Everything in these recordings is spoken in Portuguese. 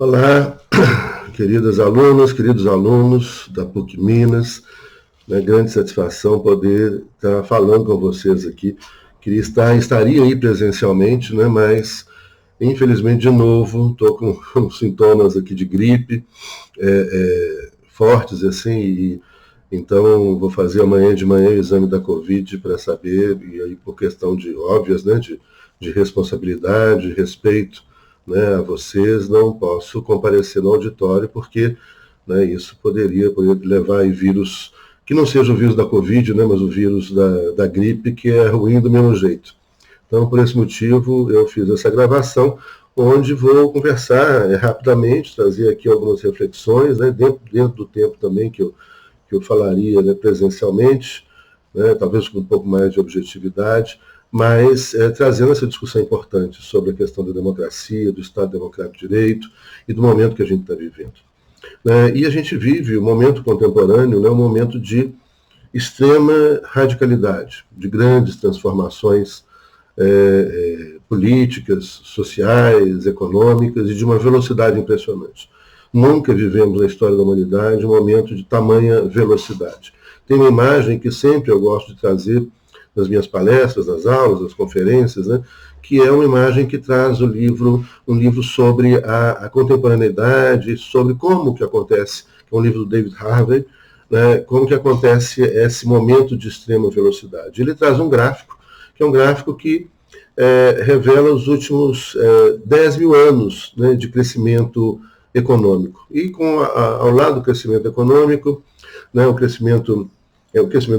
Olá, queridas alunas, queridos alunos da PUC Minas. É grande satisfação poder estar falando com vocês aqui. Estaria aí presencialmente, né, mas infelizmente de novo estou com sintomas aqui de gripe fortes assim, e então vou fazer amanhã de manhã o exame da Covid para saber, e aí por questão de óbvias, né, de responsabilidade, respeito, né, a vocês, não posso comparecer no auditório porque, né, isso poderia levar aí vírus, que não seja o vírus da Covid, né, mas o vírus da gripe, que é ruim do mesmo jeito. Então, por esse motivo, eu fiz essa gravação, onde vou conversar rapidamente, trazer aqui algumas reflexões, né, dentro do tempo também que eu falaria, né, presencialmente, né, talvez com um pouco mais de objetividade, mas trazendo essa discussão importante sobre a questão da democracia, do Estado Democrático de Direito e do momento que a gente está vivendo. E a gente vive o momento contemporâneo, né, um momento de extrema radicalidade, de grandes transformações políticas, sociais, econômicas e de uma velocidade impressionante. Nunca vivemos na história da humanidade um momento de tamanha velocidade. Tem uma imagem que sempre eu gosto de trazer nas minhas palestras, nas aulas, nas conferências, né, que é uma imagem que traz um livro sobre a contemporaneidade, sobre como que acontece, que é um livro do David Harvey, né, como que acontece esse momento de extrema velocidade. Ele traz um gráfico, que é um gráfico que revela os últimos 10 mil anos, né, de crescimento econômico. E ao lado do crescimento econômico, né, o crescimento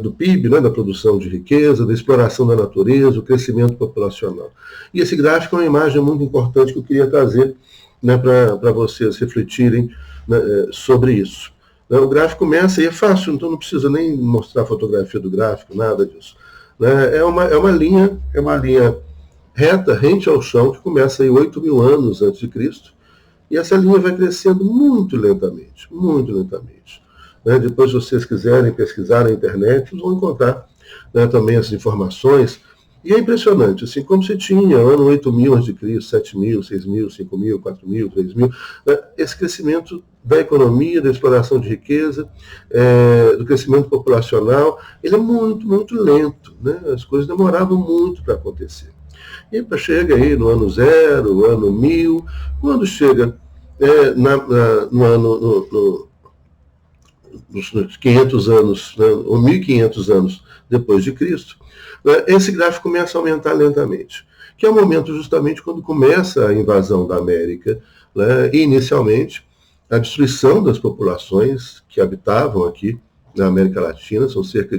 do PIB, né, da produção de riqueza, da exploração da natureza, o crescimento populacional. E esse gráfico é uma imagem muito importante que eu queria trazer, né, para vocês refletirem, né, sobre isso. O gráfico começa, e é fácil, então não precisa nem mostrar a fotografia do gráfico, nada disso. É uma linha reta, rente ao chão, que começa aí 8 mil anos antes de Cristo, e essa linha vai crescendo muito lentamente, muito lentamente. Depois, se vocês quiserem pesquisar na internet, vocês vão encontrar, né, também essas informações. E é impressionante, assim, como se tinha ano 8 mil a.C., 7 mil, 6 mil, 5 mil, 4 mil, 3 mil, né, esse crescimento da economia, da exploração de riqueza, do crescimento populacional, ele é muito, muito lento, né? As coisas demoravam muito para acontecer. E chega aí no ano 0, ano 1000, quando chega nos 500 anos, né, ou 1500 anos depois de Cristo, né, esse gráfico começa a aumentar lentamente, que é o momento justamente quando começa a invasão da América, né, e inicialmente a destruição das populações que habitavam aqui na América Latina. São cerca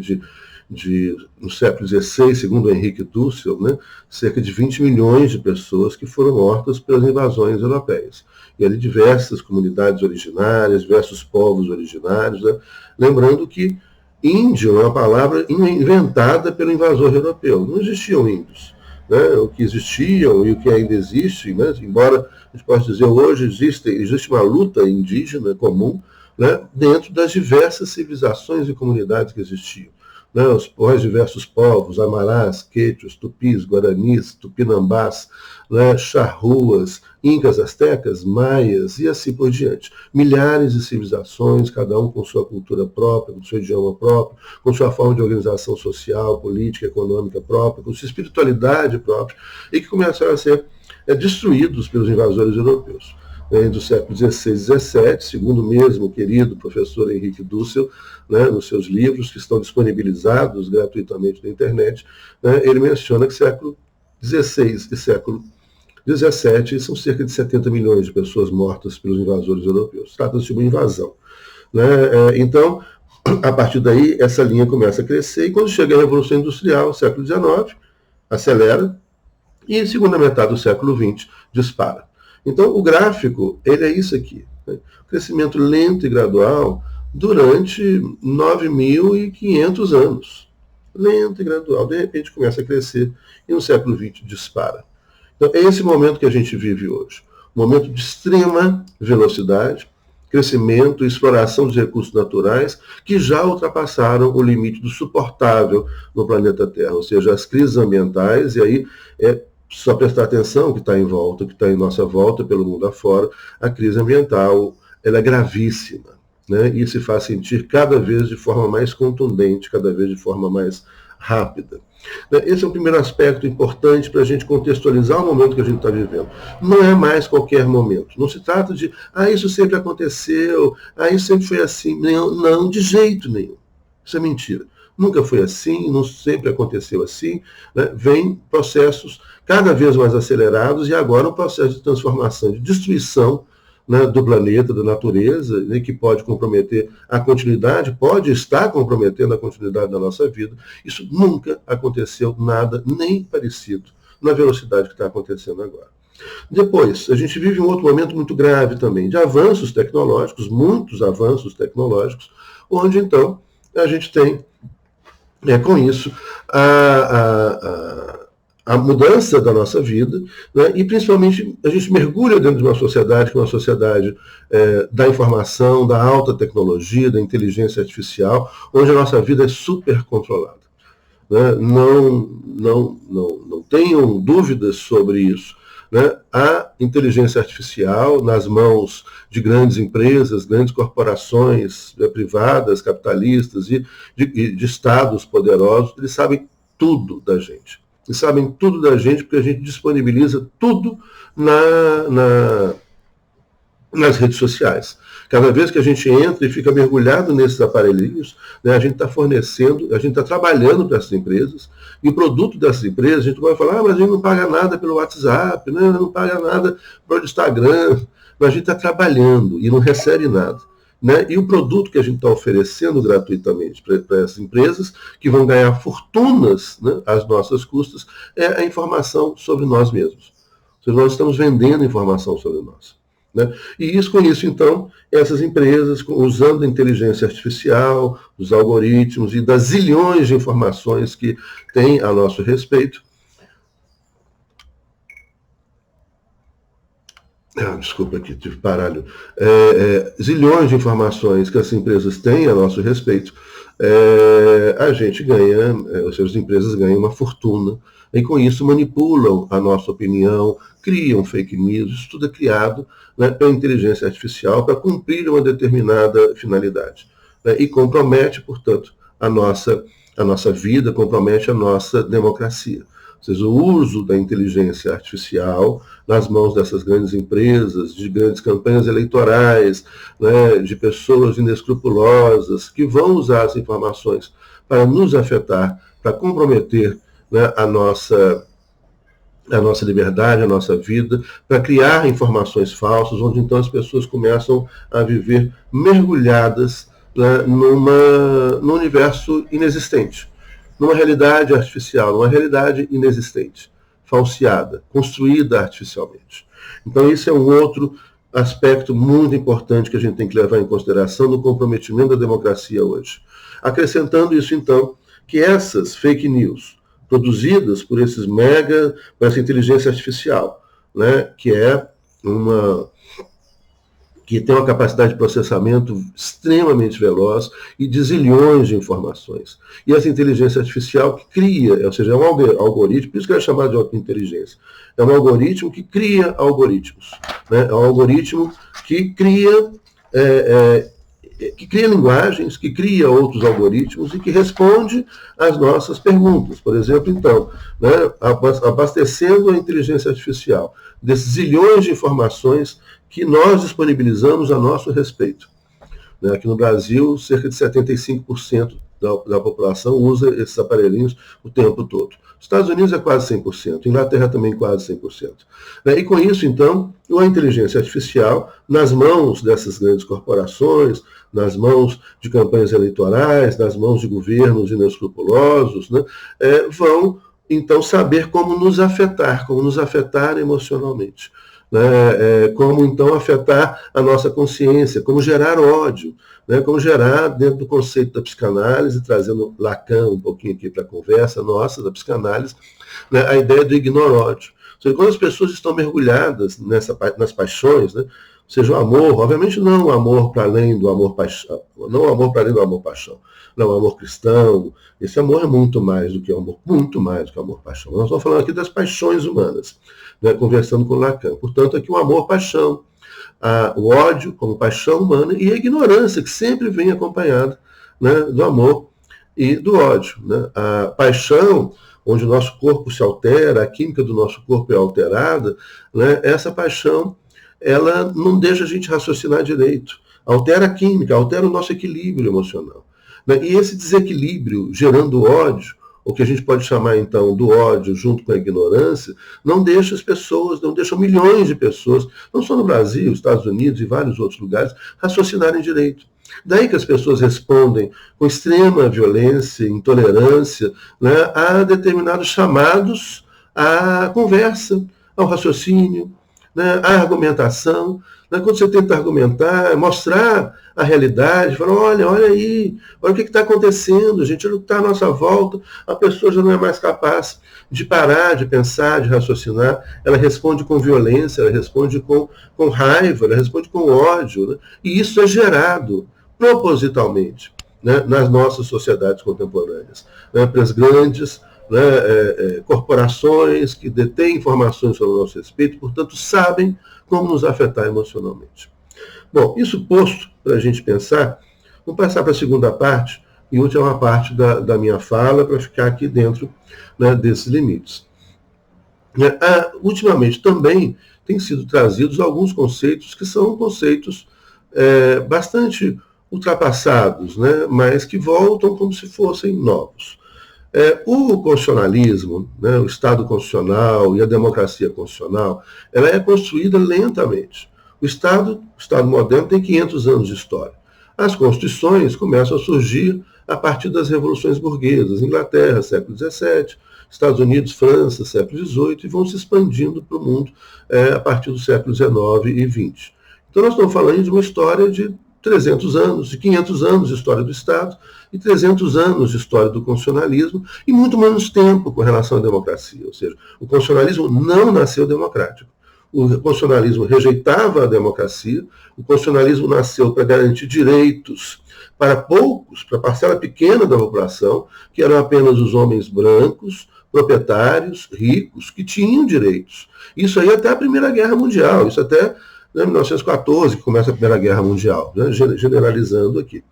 no século XVI, segundo Henrique Dussel, né, cerca de 20 milhões de pessoas que foram mortas pelas invasões europeias. E ali diversas comunidades originárias, diversos povos originários, né? Lembrando que índio é uma palavra inventada pelo invasor europeu. Não existiam índios, né? O que existiam e o que ainda existe, né? Embora a gente possa dizer hoje existe uma luta indígena comum, né, dentro das diversas civilizações e comunidades que existiam. Né, os diversos povos, amarás, quechos, tupis, guaranis, tupinambás, né, charruas, incas, astecas, maias e assim por diante. Milhares de civilizações, cada um com sua cultura própria, com seu idioma próprio, com sua forma de organização social, política, econômica própria, com sua espiritualidade própria, e que começaram a ser destruídos pelos invasores europeus. Entre o século XVI e XVII, segundo o mesmo querido professor Henrique Dussel, né, nos seus livros, que estão disponibilizados gratuitamente na internet, né, ele menciona que século XVI e século XVII são cerca de 70 milhões de pessoas mortas pelos invasores europeus. Trata-se de uma invasão. Né? Então, a partir daí, essa linha começa a crescer, e quando chega a Revolução Industrial, século XIX, acelera, e segunda metade do século XX dispara. Então, o gráfico, ele é isso aqui, né? Crescimento lento e gradual durante 9.500 anos. Lento e gradual. De repente começa a crescer e no século XX dispara. Então, é esse momento que a gente vive hoje. Um momento de extrema velocidade, crescimento e exploração dos recursos naturais que já ultrapassaram o limite do suportável no planeta Terra. Ou seja, as crises ambientais, e aí só prestar atenção que está em volta, que está em nossa volta, pelo mundo afora, a crise ambiental, ela é gravíssima, né? E se faz sentir cada vez de forma mais contundente, cada vez de forma mais rápida. Esse é o primeiro aspecto importante para a gente contextualizar o momento que a gente está vivendo. Não é mais qualquer momento. Não se trata de, isso sempre aconteceu, isso sempre foi assim. Não, de jeito nenhum. Isso é mentira. Nunca foi assim, não sempre aconteceu assim. Né? Vem processos cada vez mais acelerados e agora um processo de transformação, de destruição, né, do planeta, da natureza, né, que pode comprometer a continuidade, pode estar comprometendo a continuidade da nossa vida. Isso nunca aconteceu nada nem parecido na velocidade que está acontecendo agora. Depois, a gente vive um outro momento muito grave também, de avanços tecnológicos, muitos avanços tecnológicos, onde então a gente tem, com isso, a mudança da nossa vida, né? E principalmente a gente mergulha dentro de uma sociedade que é uma sociedade da informação, da alta tecnologia, da inteligência artificial, onde a nossa vida é super controlada. Né? Não tenham dúvidas sobre isso. Né? A inteligência artificial nas mãos de grandes empresas, grandes corporações privadas, capitalistas e de estados poderosos, eles sabem tudo da gente. E sabem tudo da gente porque a gente disponibiliza tudo nas redes sociais. Cada vez que a gente entra e fica mergulhado nesses aparelhinhos, né, a gente está fornecendo, a gente está trabalhando para essas empresas, e o produto dessas empresas, a gente vai falar, mas a gente não paga nada pelo WhatsApp, né, não paga nada pelo Instagram, mas a gente está trabalhando e não recebe nada. Né? E o produto que a gente está oferecendo gratuitamente para essas empresas, que vão ganhar fortunas, né, às nossas custas, é a informação sobre nós mesmos. Ou seja, nós estamos vendendo informação sobre nós. Né? E com isso, então, essas empresas, usando a inteligência artificial, os algoritmos e das zilhões de informações que têm a nosso respeito, desculpa aqui, tive paralho. Zilhões de informações que as empresas têm a nosso respeito, a gente ganha, ou seja, as empresas ganham uma fortuna, e com isso manipulam a nossa opinião, criam fake news, isso tudo é criado, né, pela inteligência artificial para cumprir uma determinada finalidade. Né, e compromete, portanto, a nossa vida, compromete a nossa democracia. Ou seja, o uso da inteligência artificial nas mãos dessas grandes empresas, de grandes campanhas eleitorais, né, de pessoas inescrupulosas que vão usar as informações para nos afetar, para comprometer, né, a nossa liberdade, a nossa vida, para criar informações falsas, onde então as pessoas começam a viver mergulhadas, né, num universo inexistente. Numa realidade artificial, numa realidade inexistente, falseada, construída artificialmente. Então, isso é um outro aspecto muito importante que a gente tem que levar em consideração no comprometimento da democracia hoje. Acrescentando isso, então, que essas fake news, produzidas por por essa inteligência artificial, né, que tem uma capacidade de processamento extremamente veloz e de zilhões de informações. E essa inteligência artificial que cria, ou seja, é um algoritmo, por isso que é chamado de inteligência, é um algoritmo que cria algoritmos. Né? É um algoritmo que cria linguagens, que cria outros algoritmos e que responde às nossas perguntas. Por exemplo, então, né, abastecendo a inteligência artificial desses zilhões de informações que nós disponibilizamos a nosso respeito. Né, aqui no Brasil, cerca de 75% da população usa esses aparelhinhos o tempo todo. Os Estados Unidos é quase 100%, Inglaterra também quase 100%. E com isso, então, a inteligência artificial, nas mãos dessas grandes corporações, nas mãos de campanhas eleitorais, nas mãos de governos inescrupulosos, né, vão, então, saber como nos afetar emocionalmente. Né, como então afetar a nossa consciência, como gerar ódio, né, como gerar dentro do conceito da psicanálise, trazendo Lacan um pouquinho aqui para a conversa nossa da psicanálise, né, a ideia do ignoródio. Ou seja, quando as pessoas estão mergulhadas nas paixões, né? Ou seja, o amor, obviamente não o amor para além do amor-paixão, não o amor para além do amor-paixão, não o amor cristão, esse amor é muito mais do que o amor, muito mais do que o amor-paixão. Nós estamos falando aqui das paixões humanas, né? Conversando com Lacan. Portanto, aqui o amor-paixão, o ódio como paixão humana e a ignorância, que sempre vem acompanhada, né, do amor e do ódio. Né? A paixão, onde o nosso corpo se altera, a química do nosso corpo é alterada, né, essa paixão ela não deixa a gente raciocinar direito, altera a química, altera o nosso equilíbrio emocional. Né? E esse desequilíbrio gerando ódio, o que a gente pode chamar então do ódio junto com a ignorância, não deixa as pessoas, não deixa milhões de pessoas, não só no Brasil, Estados Unidos e vários outros lugares, raciocinarem direito. Daí que as pessoas respondem com extrema violência, intolerância, né, a determinados chamados à conversa, ao raciocínio, né, à argumentação. Né, quando você tenta argumentar, mostrar a realidade, falar, olha aí, olha o que está acontecendo, gente, olha o que está à nossa volta, a pessoa já não é mais capaz de parar, de pensar, de raciocinar, ela responde com violência, ela responde com raiva, ela responde com ódio, né, e isso é gerado propositalmente, né, nas nossas sociedades contemporâneas, né, para as grandes, né, corporações que detêm informações sobre o nosso respeito, portanto, sabem como nos afetar emocionalmente. Bom, isso posto para a gente pensar, vamos passar para a segunda parte, e última parte da minha fala, para ficar aqui dentro, né, desses limites. Ultimamente também têm sido trazidos alguns conceitos que são conceitos bastante ultrapassados, né, mas que voltam como se fossem novos. O constitucionalismo, né, o Estado constitucional e a democracia constitucional, ela é construída lentamente. O Estado moderno tem 500 anos de história. As constituições começam a surgir a partir das revoluções burguesas, Inglaterra, século XVII, Estados Unidos, França, século XVIII, e vão se expandindo para o mundo a partir do século XIX e XX. Então nós estamos falando de uma história de 300 anos, de 500 anos de história do Estado e 300 anos de história do constitucionalismo e muito menos tempo com relação à democracia. Ou seja, o constitucionalismo não nasceu democrático. O constitucionalismo rejeitava a democracia, o constitucionalismo nasceu para garantir direitos para poucos, para parcela pequena da população, que eram apenas os homens brancos, proprietários, ricos, que tinham direitos. Isso aí até a Primeira Guerra Mundial, isso até 1914, que começa a Primeira Guerra Mundial, né, generalizando aqui.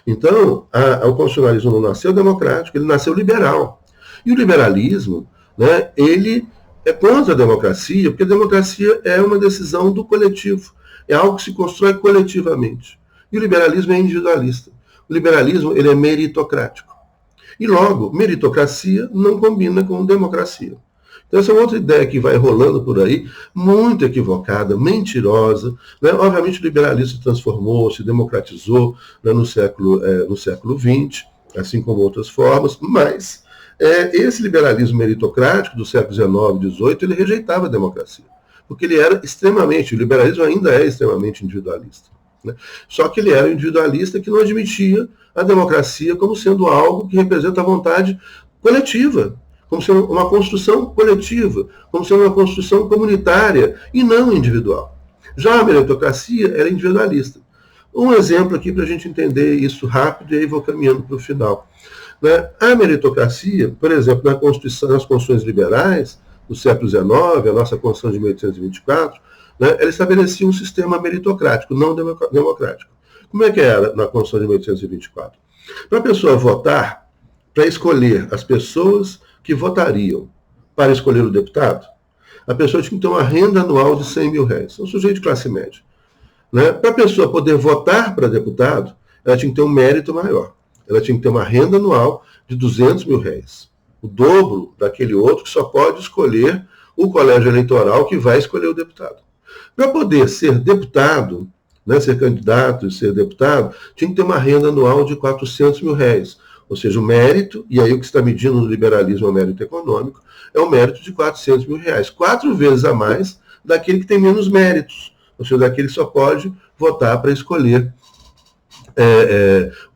Então, o constitucionalismo não nasceu democrático, ele nasceu liberal. E o liberalismo, né, ele é contra a democracia, porque a democracia é uma decisão do coletivo, é algo que se constrói coletivamente. E o liberalismo é individualista. O liberalismo ele é meritocrático. E logo, meritocracia não combina com democracia. Então, essa é outra ideia que vai rolando por aí, muito equivocada, mentirosa. Né? Obviamente, o liberalismo se transformou, se democratizou, né, no século XX, assim como outras formas, mas esse liberalismo meritocrático do século XIX e XVIII, ele rejeitava a democracia, porque ele era extremamente, o liberalismo ainda é extremamente individualista. Né? Só que ele era um individualista que não admitia a democracia como sendo algo que representa a vontade coletiva, como sendo uma construção coletiva, como sendo uma construção comunitária e não individual. Já a meritocracia era individualista. Um exemplo aqui para a gente entender isso rápido e aí vou caminhando para o final. Né? A meritocracia, por exemplo, nas constituições liberais do século XIX, a nossa Constituição de 1824, né, ela estabelecia um sistema meritocrático, não democrático. Como é que era na Constituição de 1824? Para a pessoa votar, para escolher as pessoas que votariam para escolher o deputado, a pessoa tinha que ter uma renda anual de R$100 mil. Um sujeito de classe média. Né? Para a pessoa poder votar para deputado, ela tinha que ter um mérito maior. Ela tinha que ter uma renda anual de R$200 mil. O dobro daquele outro que só pode escolher o colégio eleitoral que vai escolher o deputado. Para poder ser deputado, né, ser candidato e ser deputado, tinha que ter uma renda anual de R$400 mil. Ou seja, o mérito, e aí o que está medindo no liberalismo é o mérito econômico, é o mérito de R$400 mil. 4 vezes a mais daquele que tem menos méritos. Ou seja, daquele que só pode votar para escolher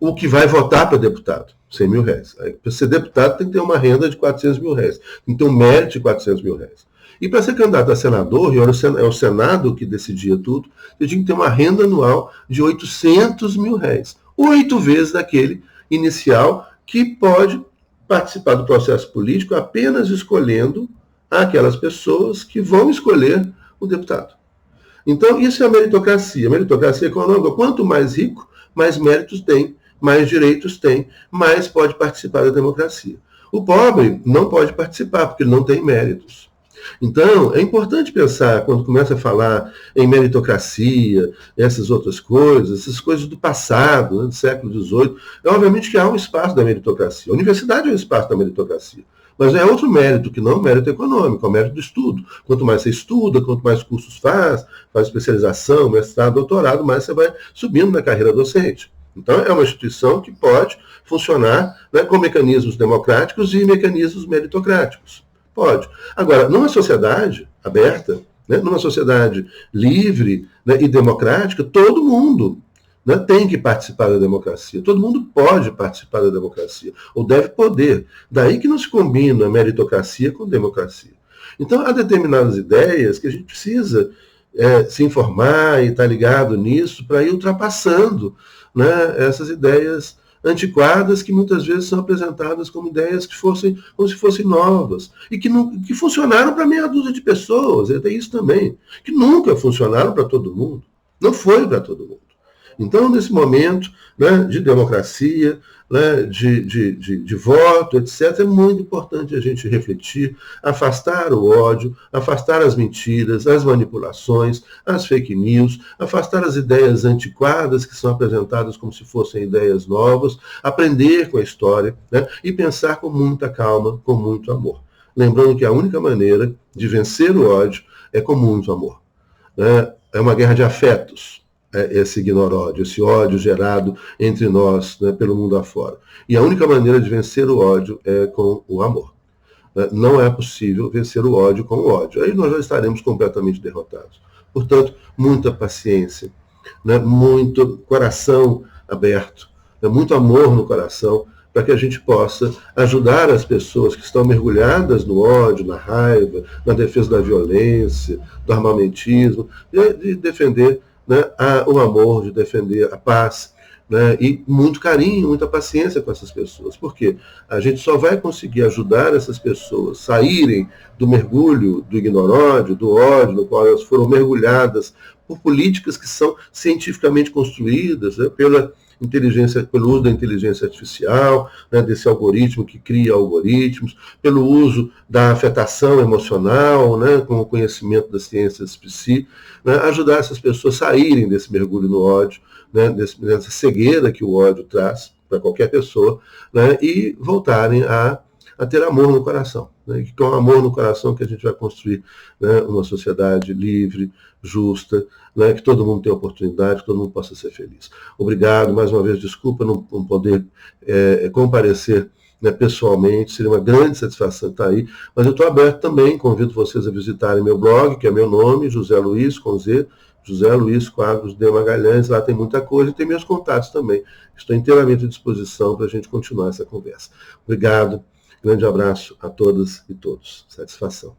o que vai votar para deputado. R$100 mil. Para ser deputado tem que ter uma renda de R$400 mil. Tem que ter um mérito de R$400 mil. E para ser candidato a senador, e é o Senado que decidia tudo, você tinha que ter uma renda anual de R$ 800.000. 8 vezes daquele inicial, que pode participar do processo político apenas escolhendo aquelas pessoas que vão escolher o deputado. Então, isso é a meritocracia. A meritocracia econômica, quanto mais rico, mais méritos tem, mais direitos tem, mais pode participar da democracia. O pobre não pode participar, porque ele não tem méritos. Então, é importante pensar, quando começa a falar em meritocracia, essas outras coisas, essas coisas do passado, né, do século XVIII, obviamente que há um espaço da meritocracia. A universidade é um espaço da meritocracia. Mas é outro mérito, que não é o mérito econômico, é o mérito do estudo. Quanto mais você estuda, quanto mais cursos faz especialização, mestrado, doutorado, mais você vai subindo na carreira docente. Então, é uma instituição que pode funcionar, né, com mecanismos democráticos e mecanismos meritocráticos. Pode. Agora, numa sociedade aberta, né, numa sociedade livre, né, e democrática, todo mundo, né, tem que participar da democracia. Todo mundo pode participar da democracia, ou deve poder. Daí que não se combina meritocracia com democracia. Então, há determinadas ideias que a gente precisa se informar e estar ligado nisso para ir ultrapassando, né, essas ideias antiquadas que muitas vezes são apresentadas como ideias que fossem, como se fossem novas, e que funcionaram para meia dúzia de pessoas, e tem isso também, que nunca funcionaram para todo mundo, não foi para todo mundo. Então, nesse momento, né, de democracia, né, de voto, etc., é muito importante a gente refletir, afastar o ódio, afastar as mentiras, as manipulações, as fake news, afastar as ideias antiquadas que são apresentadas como se fossem ideias novas, aprender com a história, né, e pensar com muita calma, com muito amor. Lembrando que a única maneira de vencer o ódio é com muito amor. Né? É uma guerra de afetos. Esse ignoródio, esse ódio gerado entre nós, né, pelo mundo afora. E a única maneira de vencer o ódio é com o amor. Não é possível vencer o ódio com o ódio. Aí nós já estaremos completamente derrotados. Portanto, muita paciência, né, muito coração aberto, né, muito amor no coração, para que a gente possa ajudar as pessoas que estão mergulhadas no ódio, na raiva, na defesa da violência, do armamentismo, de defender, né, o amor, de defender a paz, né, e muito carinho, muita paciência com essas pessoas. Porque a gente só vai conseguir ajudar essas pessoas a saírem do mergulho, do ignoródio, do ódio, no qual elas foram mergulhadas por políticas que são cientificamente construídas, né, pelo uso da inteligência artificial, né, desse algoritmo que cria algoritmos, pelo uso da afetação emocional, né, com o conhecimento das ciências psi, né, ajudar essas pessoas a saírem desse mergulho no ódio, né, dessa cegueira que o ódio traz para qualquer pessoa, né, e voltarem a ter amor no coração. Né, e com amor no coração que a gente vai construir, né, uma sociedade livre, justa, né, que todo mundo tenha oportunidade, que todo mundo possa ser feliz. Obrigado, mais uma vez, desculpa não poder comparecer, né, pessoalmente, seria uma grande satisfação estar aí, mas eu estou aberto também, convido vocês a visitarem meu blog, que é meu nome, José Luiz, com Z, José Luiz Quadros de Magalhães, lá tem muita coisa e tem meus contatos também. Estou inteiramente à disposição para a gente continuar essa conversa. Obrigado, grande abraço a todas e todos. Satisfação.